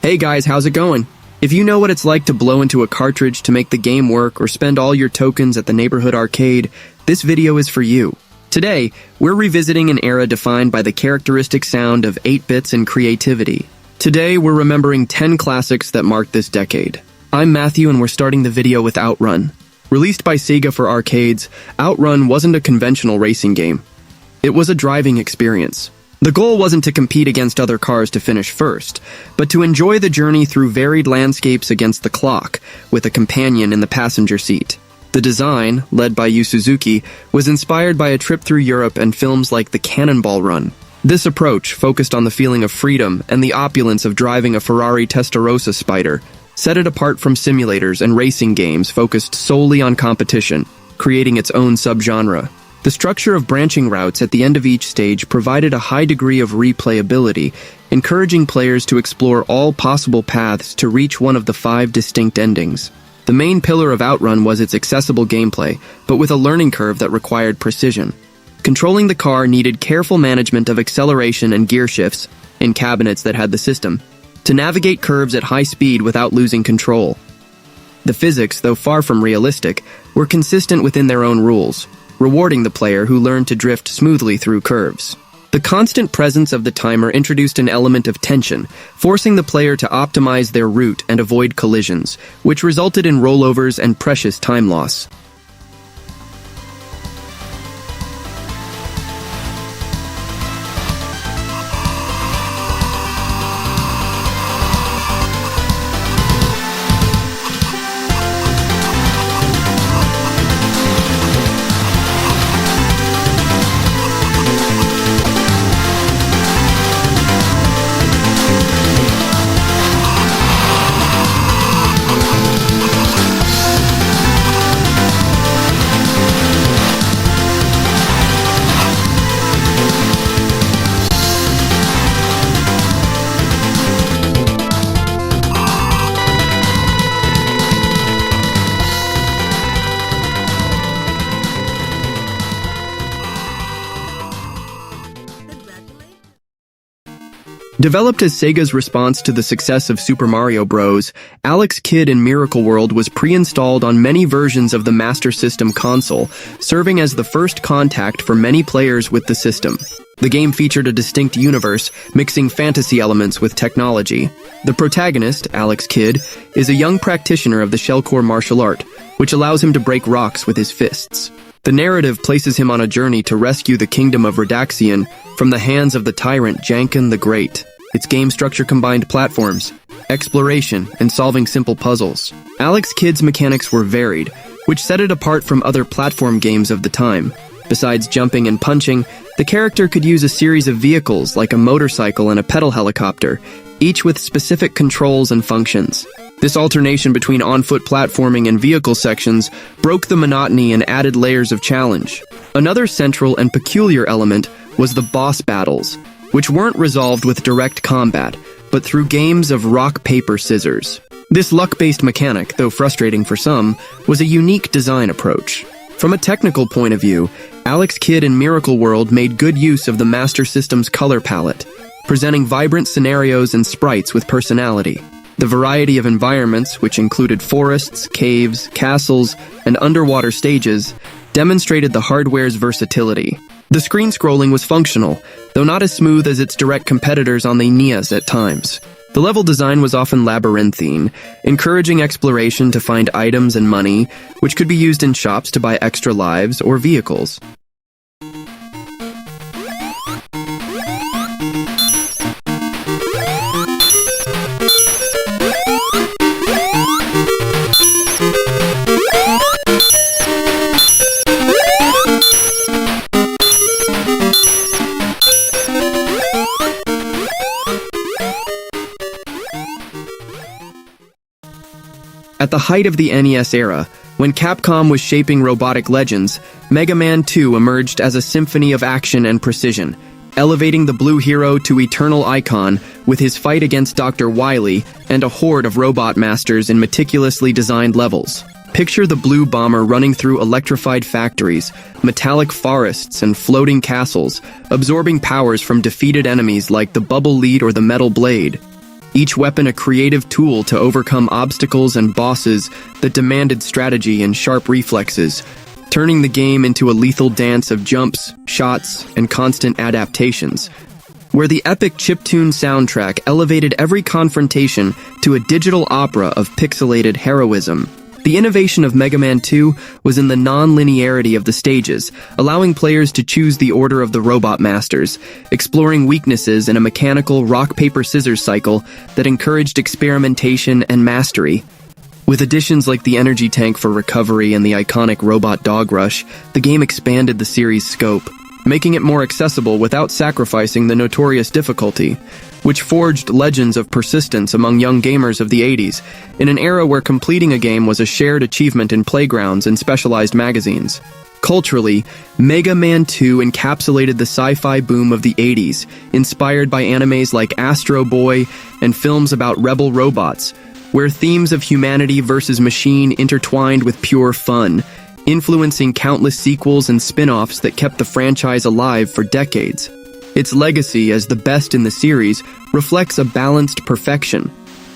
Hey guys, how's it going? If you know what it's like to blow into a cartridge to make the game work or spend all your tokens at the neighborhood arcade, this video is for you. Today, we're revisiting an era defined by the characteristic sound of 8-bits and creativity. Today, we're remembering 10 classics that marked this decade. I'm Matthew and we're starting the video with Outrun. Released by Sega for arcades, Outrun wasn't a conventional racing game. It was a driving experience. The goal wasn't to compete against other cars to finish first, but to enjoy the journey through varied landscapes against the clock, with a companion in the passenger seat. The design, led by Yu Suzuki, was inspired by a trip through Europe and films like The Cannonball Run. This approach, focused on the feeling of freedom and the opulence of driving a Ferrari Testarossa Spider, set it apart from simulators and racing games focused solely on competition, creating its own subgenre. The structure of branching routes at the end of each stage provided a high degree of replayability, encouraging players to explore all possible paths to reach one of the 5 distinct endings. The main pillar of Outrun was its accessible gameplay, but with a learning curve that required precision. Controlling the car needed careful management of acceleration and gear shifts, in cabinets that had the system, to navigate curves at high speed without losing control. The physics, though far from realistic, were consistent within their own rules, rewarding the player who learned to drift smoothly through curves. The constant presence of the timer introduced an element of tension, forcing the player to optimize their route and avoid collisions, which resulted in rollovers and precious time loss. Developed as Sega's response to the success of Super Mario Bros., Alex Kidd in Miracle World was pre-installed on many versions of the Master System console, serving as the first contact for many players with the system. The game featured a distinct universe, mixing fantasy elements with technology. The protagonist, Alex Kidd, is a young practitioner of the shellcore martial art, which allows him to break rocks with his fists. The narrative places him on a journey to rescue the kingdom of Redaxian from the hands of the tyrant Janken the Great. Its game structure combined platforms, exploration, and solving simple puzzles. Alex Kidd's mechanics were varied, which set it apart from other platform games of the time. Besides jumping and punching, the character could use a series of vehicles like a motorcycle and a pedal helicopter, each with specific controls and functions. This alternation between on-foot platforming and vehicle sections broke the monotony and added layers of challenge. Another central and peculiar element was the boss battles, which weren't resolved with direct combat, but through games of rock, paper, scissors. This luck-based mechanic, though frustrating for some, was a unique design approach. From a technical point of view, Alex Kidd in Miracle World made good use of the Master System's color palette, presenting vibrant scenarios and sprites with personality. The variety of environments, which included forests, caves, castles, and underwater stages, demonstrated the hardware's versatility. The screen scrolling was functional, though not as smooth as its direct competitors on the NES at times. The level design was often labyrinthine, encouraging exploration to find items and money, which could be used in shops to buy extra lives or vehicles. At the height of the NES era, when Capcom was shaping robotic legends, Mega Man 2 emerged as a symphony of action and precision, elevating the blue hero to eternal icon with his fight against Dr. Wily and a horde of robot masters in meticulously designed levels. Picture the blue bomber running through electrified factories, metallic forests, and floating castles, absorbing powers from defeated enemies like the Bubble Lead or the Metal Blade. each weapon a creative tool to overcome obstacles and bosses that demanded strategy and sharp reflexes, turning the game into a lethal dance of jumps, shots, and constant adaptations, where the epic chiptune soundtrack elevated every confrontation to a digital opera of pixelated heroism. The innovation of Mega Man 2 was in the non-linearity of the stages, allowing players to choose the order of the Robot Masters, exploring weaknesses in a mechanical rock-paper-scissors cycle that encouraged experimentation and mastery. With additions like the energy tank for recovery and the iconic robot dog rush, the game expanded the series' scope, making it more accessible without sacrificing the notorious difficulty, which forged legends of persistence among young gamers of the 80s, in an era where completing a game was a shared achievement in playgrounds and specialized magazines. Culturally, Mega Man 2 encapsulated the sci-fi boom of the 80s, inspired by animes like Astro Boy and films about rebel robots, where themes of humanity versus machine intertwined with pure fun, influencing countless sequels and spin-offs that kept the franchise alive for decades. Its legacy as the best in the series reflects a balanced perfection,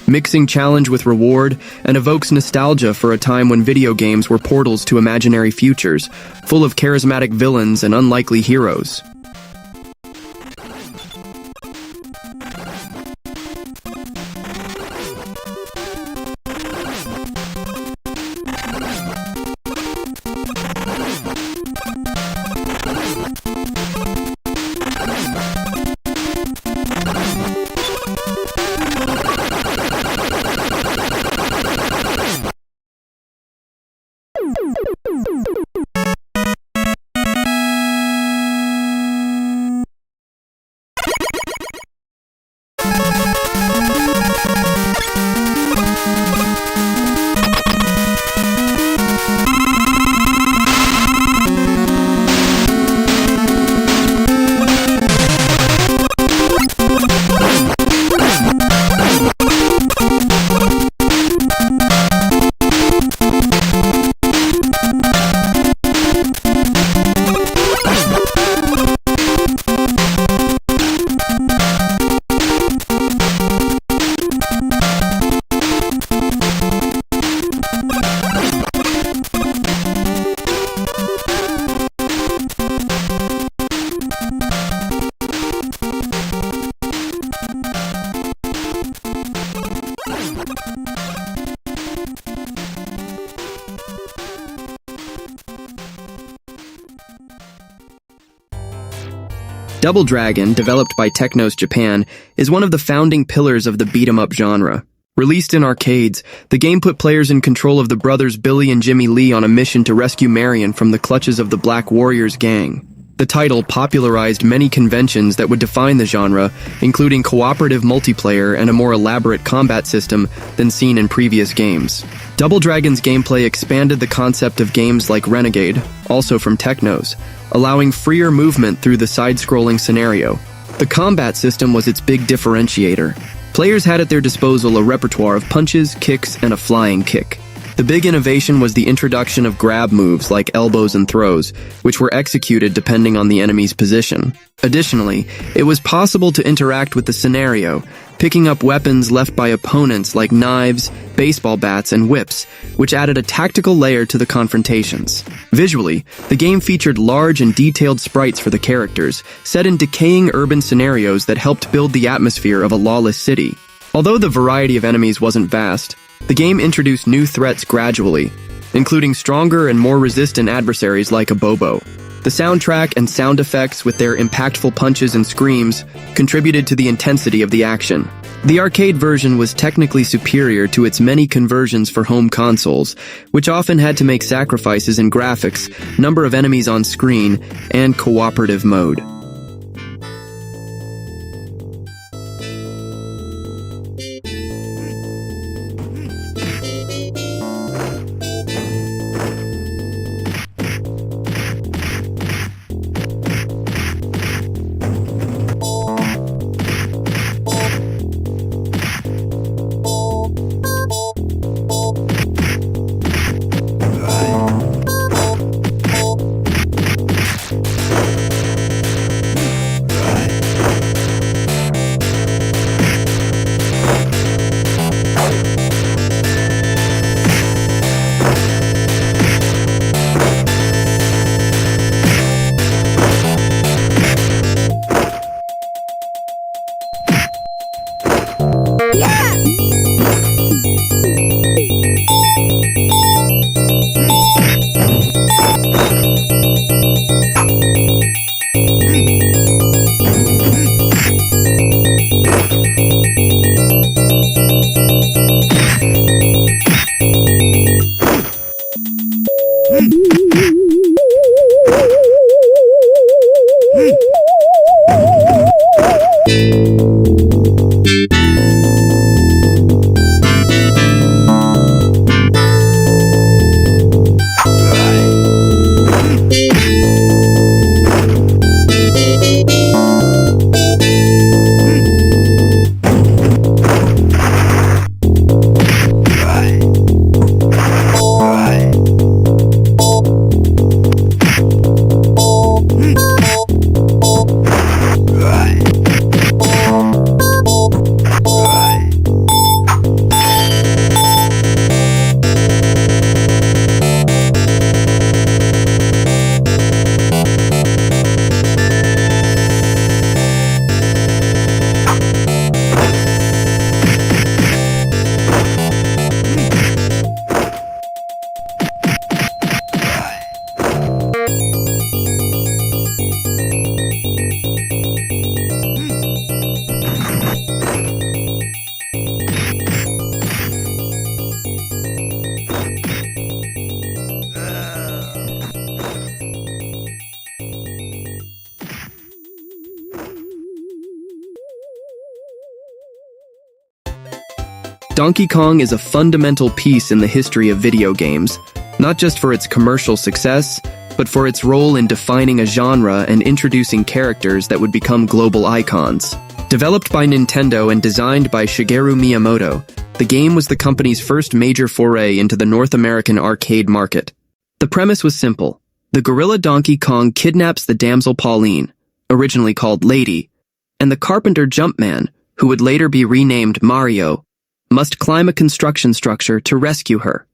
mixing challenge with reward, and evokes nostalgia for a time when video games were portals to imaginary futures, full of charismatic villains and unlikely heroes. Double Dragon, developed by Technos Japan, is one of the founding pillars of the beat-em-up genre. Released in arcades, the game put players in control of the brothers Billy and Jimmy Lee on a mission to rescue Marion from the clutches of the Black Warriors gang. The title popularized many conventions that would define the genre, including cooperative multiplayer and a more elaborate combat system than seen in previous games. Double Dragon's gameplay expanded the concept of games like Renegade, also from Technos, allowing freer movement through the side-scrolling scenario. The combat system was its big differentiator. Players had at their disposal a repertoire of punches, kicks, and a flying kick. The big innovation was the introduction of grab moves like elbows and throws, which were executed depending on the enemy's position. Additionally, it was possible to interact with the scenario, picking up weapons left by opponents like knives, baseball bats, and whips, which added a tactical layer to the confrontations. Visually, the game featured large and detailed sprites for the characters, set in decaying urban scenarios that helped build the atmosphere of a lawless city. Although the variety of enemies wasn't vast, the game introduced new threats gradually, including stronger and more resistant adversaries like a Bobo. The soundtrack and sound effects, with their impactful punches and screams, contributed to the intensity of the action. The arcade version was technically superior to its many conversions for home consoles, which often had to make sacrifices in graphics, number of enemies on screen, and cooperative mode. Donkey Kong is a fundamental piece in the history of video games, not just for its commercial success, but for its role in defining a genre and introducing characters that would become global icons. Developed by Nintendo and designed by Shigeru Miyamoto, the game was the company's first major foray into the North American arcade market. The premise was simple. The gorilla Donkey Kong kidnaps the damsel Pauline, originally called Lady, and the carpenter Jumpman, who would later be renamed Mario, must climb a construction structure to rescue her.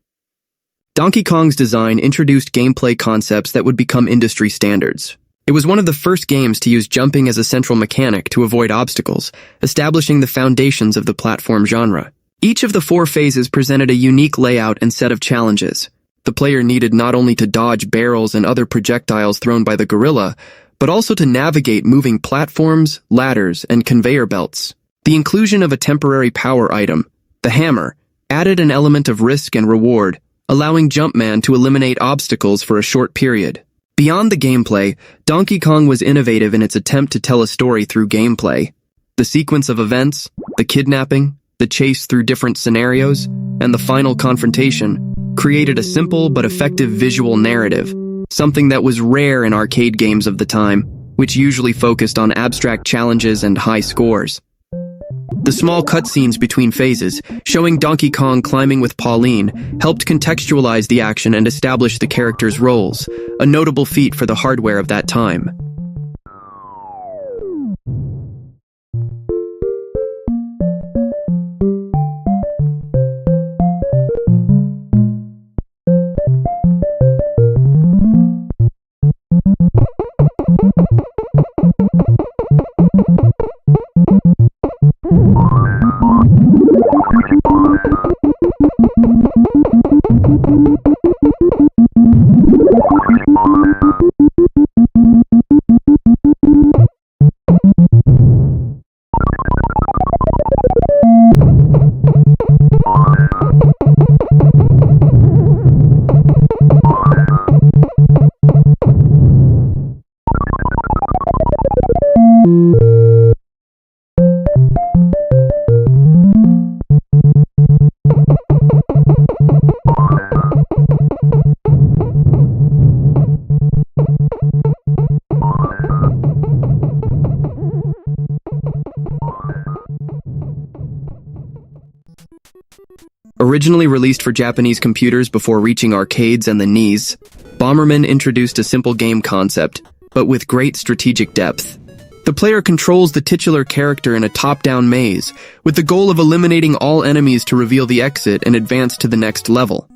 Donkey Kong's design introduced gameplay concepts that would become industry standards. It was one of the first games to use jumping as a central mechanic to avoid obstacles, establishing the foundations of the platform genre. Each of the 4 phases presented a unique layout and set of challenges. The player needed not only to dodge barrels and other projectiles thrown by the gorilla, but also to navigate moving platforms, ladders, and conveyor belts. The inclusion of a temporary power item, the hammer, added an element of risk and reward, allowing Jumpman to eliminate obstacles for a short period. Beyond the gameplay, Donkey Kong was innovative in its attempt to tell a story through gameplay. The sequence of events, the kidnapping, the chase through different scenarios, and the final confrontation created a simple but effective visual narrative, something that was rare in arcade games of the time, which usually focused on abstract challenges and high scores. The small cutscenes between phases, showing Donkey Kong climbing with Pauline, helped contextualize the action and establish the characters' roles, a notable feat for the hardware of that time. Originally released for Japanese computers before reaching arcades and the NES, Bomberman introduced a simple game concept, but with great strategic depth. The player controls the titular character in a top-down maze, with the goal of eliminating all enemies to reveal the exit and advance to the next level.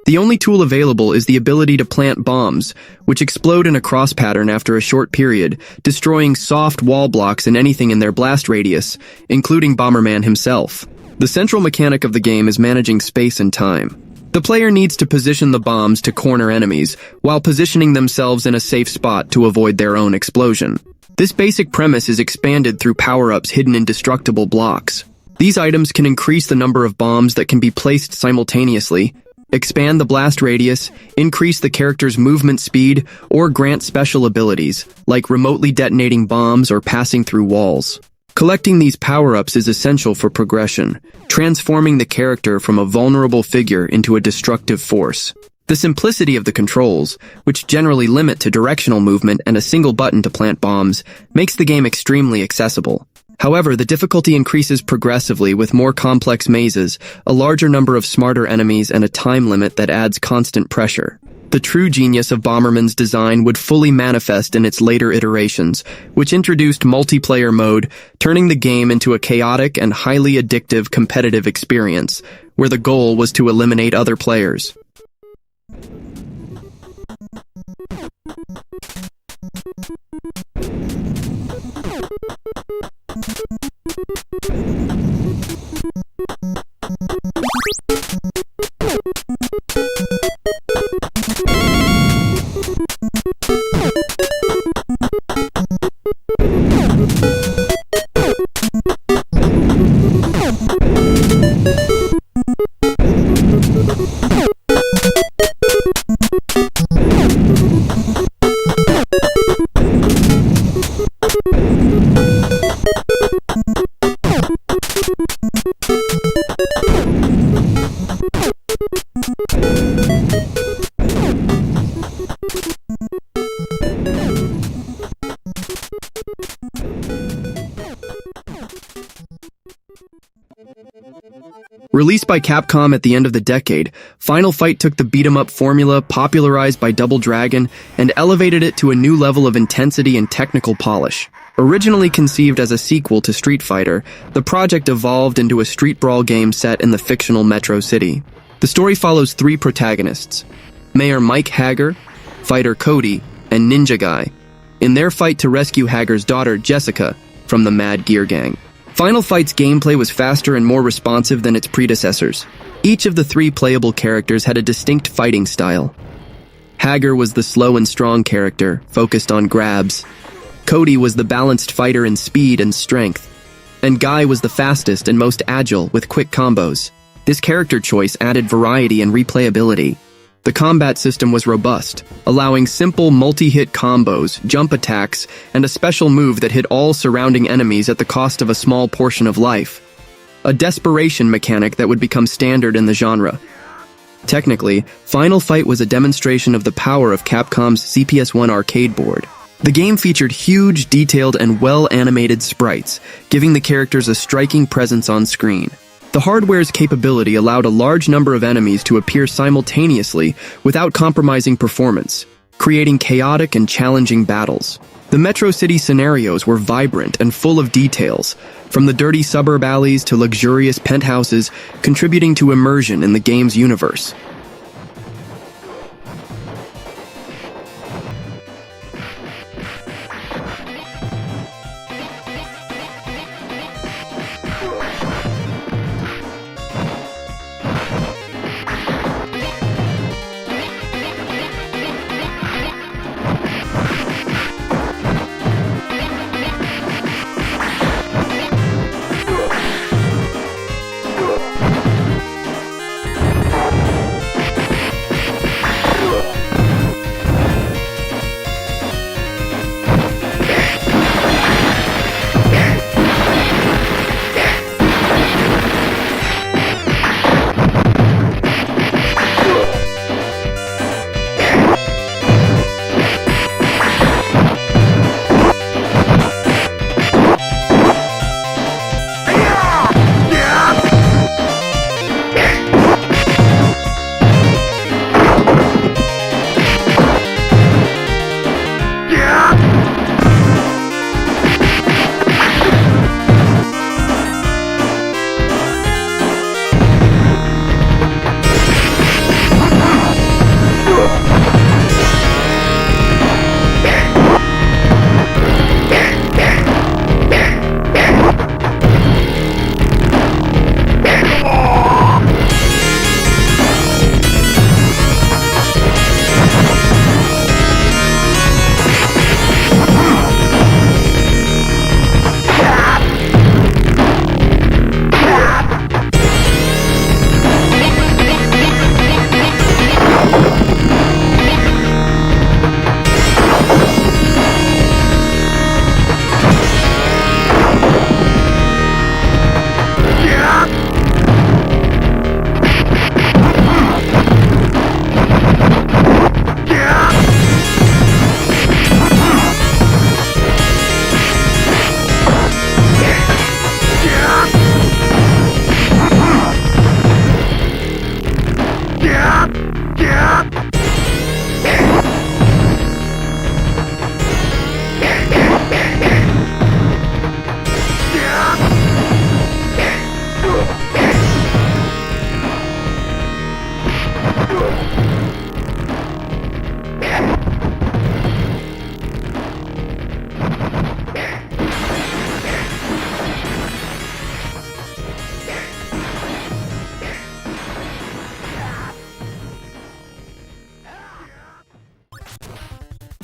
The only tool available is the ability to plant bombs, which explode in a cross pattern after a short period, destroying soft wall blocks and anything in their blast radius, including Bomberman himself. The central mechanic of the game is managing space and time. The player needs to position the bombs to corner enemies, while positioning themselves in a safe spot to avoid their own explosion. This basic premise is expanded through power-ups hidden in destructible blocks. These items can increase the number of bombs that can be placed simultaneously, expand the blast radius, increase the character's movement speed, or grant special abilities, like remotely detonating bombs or passing through walls. Collecting these power-ups is essential for progression, transforming the character from a vulnerable figure into a destructive force. The simplicity of the controls, which generally limit to directional movement and a single button to plant bombs, makes the game extremely accessible. However, the difficulty increases progressively with more complex mazes, a larger number of smarter enemies, and a time limit that adds constant pressure. The true genius of Bomberman's design would fully manifest in its later iterations, which introduced multiplayer mode, turning the game into a chaotic and highly addictive competitive experience, where the goal was to eliminate other players. Released by Capcom at the end of the decade, Final Fight took the beat-em-up formula popularized by Double Dragon and elevated it to a new level of intensity and technical polish. Originally conceived as a sequel to Street Fighter, the project evolved into a street brawl game set in the fictional Metro City. The story follows three protagonists: Mayor Mike Hager, Fighter Cody, and Ninja Guy, in their fight to rescue Hager's daughter, Jessica, from the Mad Gear Gang. Final Fight's gameplay was faster and more responsive than its predecessors. Each of the three playable characters had a distinct fighting style. Hager was the slow and strong character, focused on grabs. Cody was the balanced fighter in speed and strength. And Guy was the fastest and most agile, with quick combos. This character choice added variety and replayability. The combat system was robust, allowing simple multi-hit combos, jump attacks, and a special move that hit all surrounding enemies at the cost of a small portion of life. A desperation mechanic that would become standard in the genre. Technically, Final Fight was a demonstration of the power of Capcom's CPS-1 arcade board. The game featured huge, detailed, and well-animated sprites, giving the characters a striking presence on screen. The hardware's capability allowed a large number of enemies to appear simultaneously without compromising performance, creating chaotic and challenging battles. The Metro City scenarios were vibrant and full of details, from the dirty suburb alleys to luxurious penthouses, contributing to immersion in the game's universe.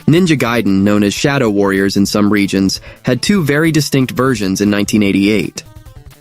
Ninja Gaiden, known as Shadow Warriors in some regions, had two very distinct versions in 1988.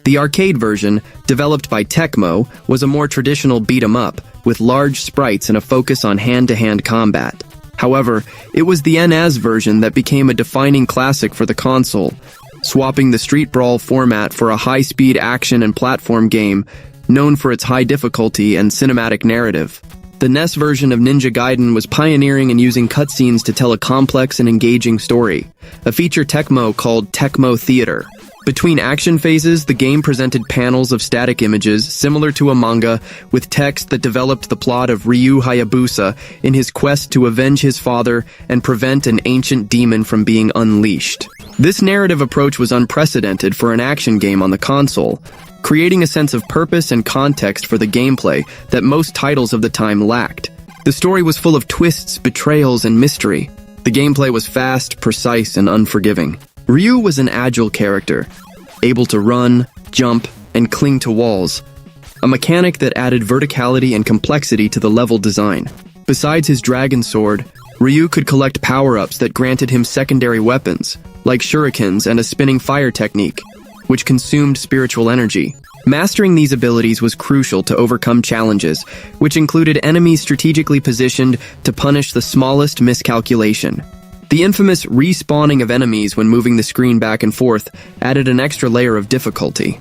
The arcade version, developed by Tecmo, was a more traditional beat-em-up, with large sprites and a focus on hand-to-hand combat. However, it was the NES version that became a defining classic for the console, swapping the street brawl format for a high-speed action and platform game known for its high difficulty and cinematic narrative. The NES version of Ninja Gaiden was pioneering in using cutscenes to tell a complex and engaging story, a feature Tecmo called Tecmo Theater. Between action phases, the game presented panels of static images similar to a manga with text that developed the plot of Ryu Hayabusa in his quest to avenge his father and prevent an ancient demon from being unleashed. This narrative approach was unprecedented for an action game on the console, creating a sense of purpose and context for the gameplay that most titles of the time lacked. The story was full of twists, betrayals, and mystery. The gameplay was fast, precise, and unforgiving. Ryu was an agile character, able to run, jump, and cling to walls, a mechanic that added verticality and complexity to the level design. Besides his dragon sword, Ryu could collect power-ups that granted him secondary weapons, like shurikens and a spinning fire technique, which consumed spiritual energy. Mastering these abilities was crucial to overcome challenges, which included enemies strategically positioned to punish the smallest miscalculation. The infamous respawning of enemies when moving the screen back and forth added an extra layer of difficulty.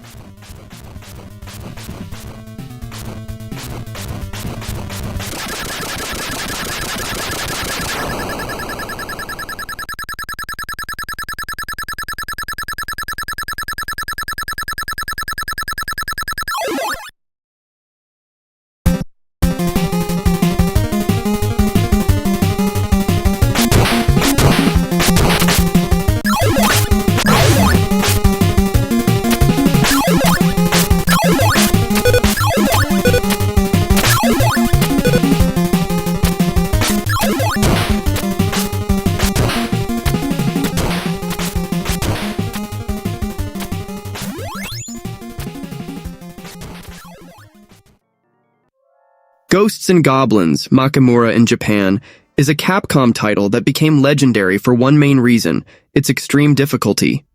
Ghosts and Goblins, Makimura in Japan, is a Capcom title that became legendary for one main reason: its extreme difficulty.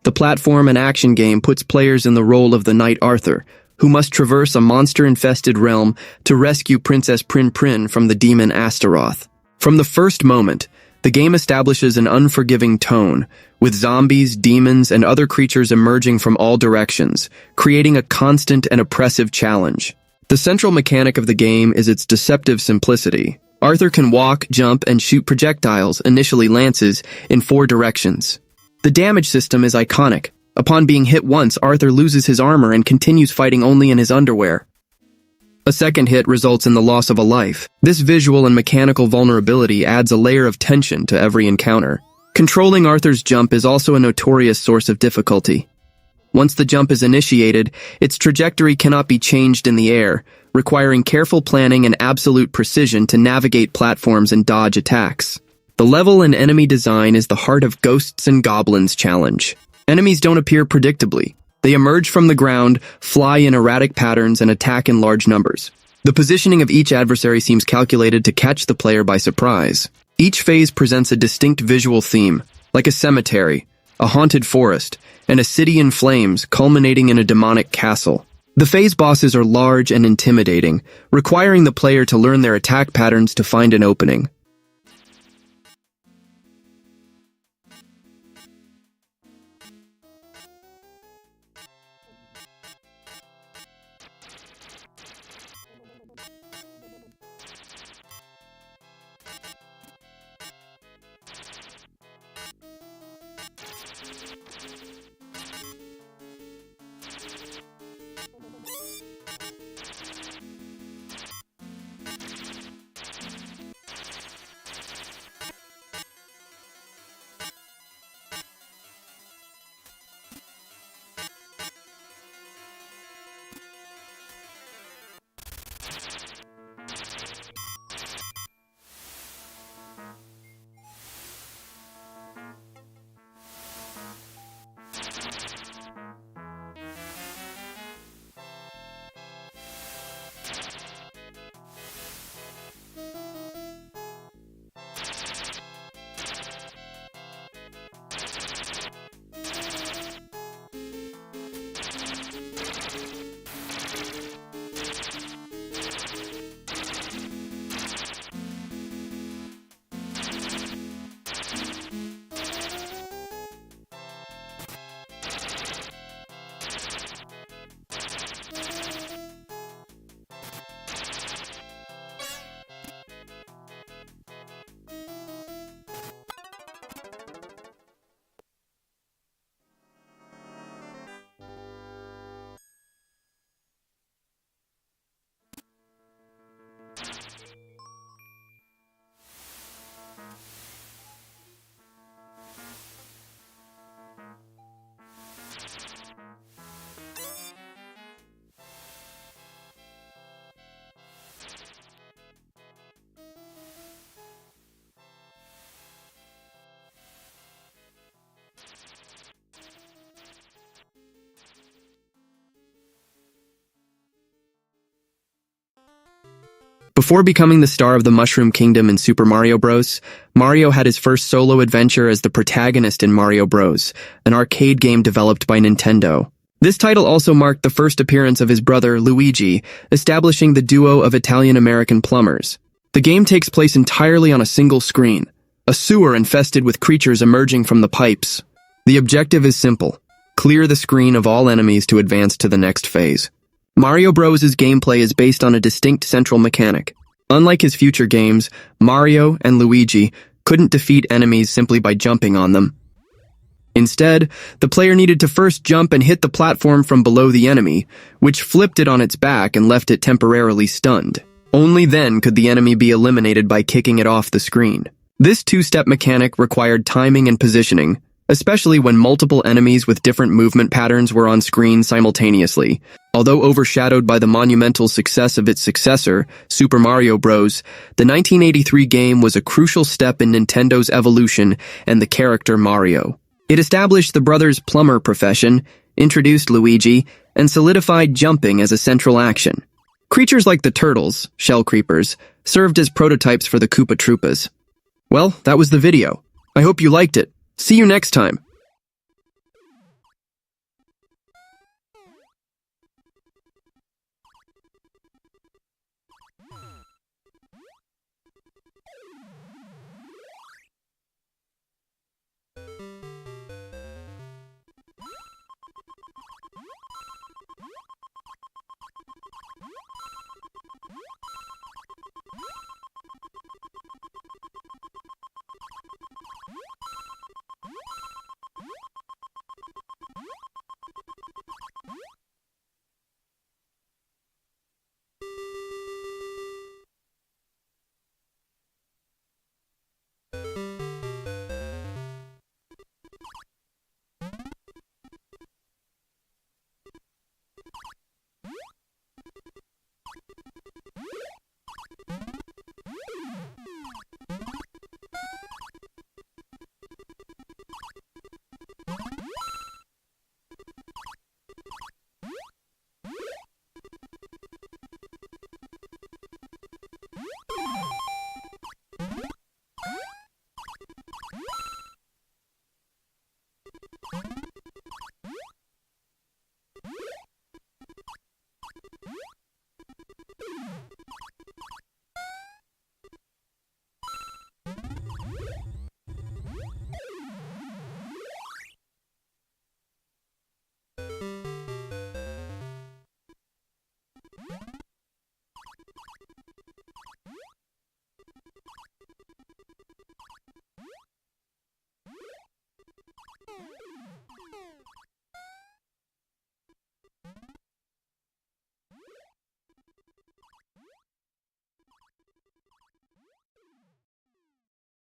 The platform and action game puts players in the role of the Knight Arthur, who must traverse a monster-infested realm to rescue Princess Prin Prin from the demon Astaroth. From the first moment, the game establishes an unforgiving tone, with zombies, demons, and other creatures emerging from all directions, creating a constant and oppressive challenge. The central mechanic of the game is its deceptive simplicity. Arthur can walk, jump, and shoot projectiles, initially lances, in 4 directions. The damage system is iconic. Upon being hit once, Arthur loses his armor and continues fighting only in his underwear. A second hit results in the loss of a life. This visual and mechanical vulnerability adds a layer of tension to every encounter. Controlling Arthur's jump is also a notorious source of difficulty. Once the jump is initiated, its trajectory cannot be changed in the air, requiring careful planning and absolute precision to navigate platforms and dodge attacks. The level and enemy design is the heart of Ghosts and Goblins challenge. Enemies don't appear predictably. They emerge from the ground, fly in erratic patterns, and attack in large numbers. The positioning of each adversary seems calculated to catch the player by surprise. Each phase presents a distinct visual theme, like a cemetery, a haunted forest, and a city in flames culminating in a demonic castle. The phase bosses are large and intimidating, requiring the player to learn their attack patterns to find an opening. Before becoming the star of the Mushroom Kingdom in Super Mario Bros., Mario had his first solo adventure as the protagonist in Mario Bros., an arcade game developed by Nintendo. This title also marked the first appearance of his brother, Luigi, establishing the duo of Italian-American plumbers. The game takes place entirely on a single screen, a sewer infested with creatures emerging from the pipes. The objective is simple: clear the screen of all enemies to advance to the next phase. Mario Bros.' gameplay is based on a distinct central mechanic. Unlike his future games, Mario and Luigi couldn't defeat enemies simply by jumping on them. Instead, the player needed to first jump and hit the platform from below the enemy, which flipped it on its back and left it temporarily stunned. Only then could the enemy be eliminated by kicking it off the screen. This two-step mechanic required timing and positioning, especially when multiple enemies with different movement patterns were on screen simultaneously. Although overshadowed by the monumental success of its successor, Super Mario Bros., the 1983 game was a crucial step in Nintendo's evolution and the character Mario. It established the brothers' plumber profession, introduced Luigi, and solidified jumping as a central action. Creatures like the turtles, shell creepers, served as prototypes for the Koopa Troopas. Well, that was the video. I hope you liked it. See you next time.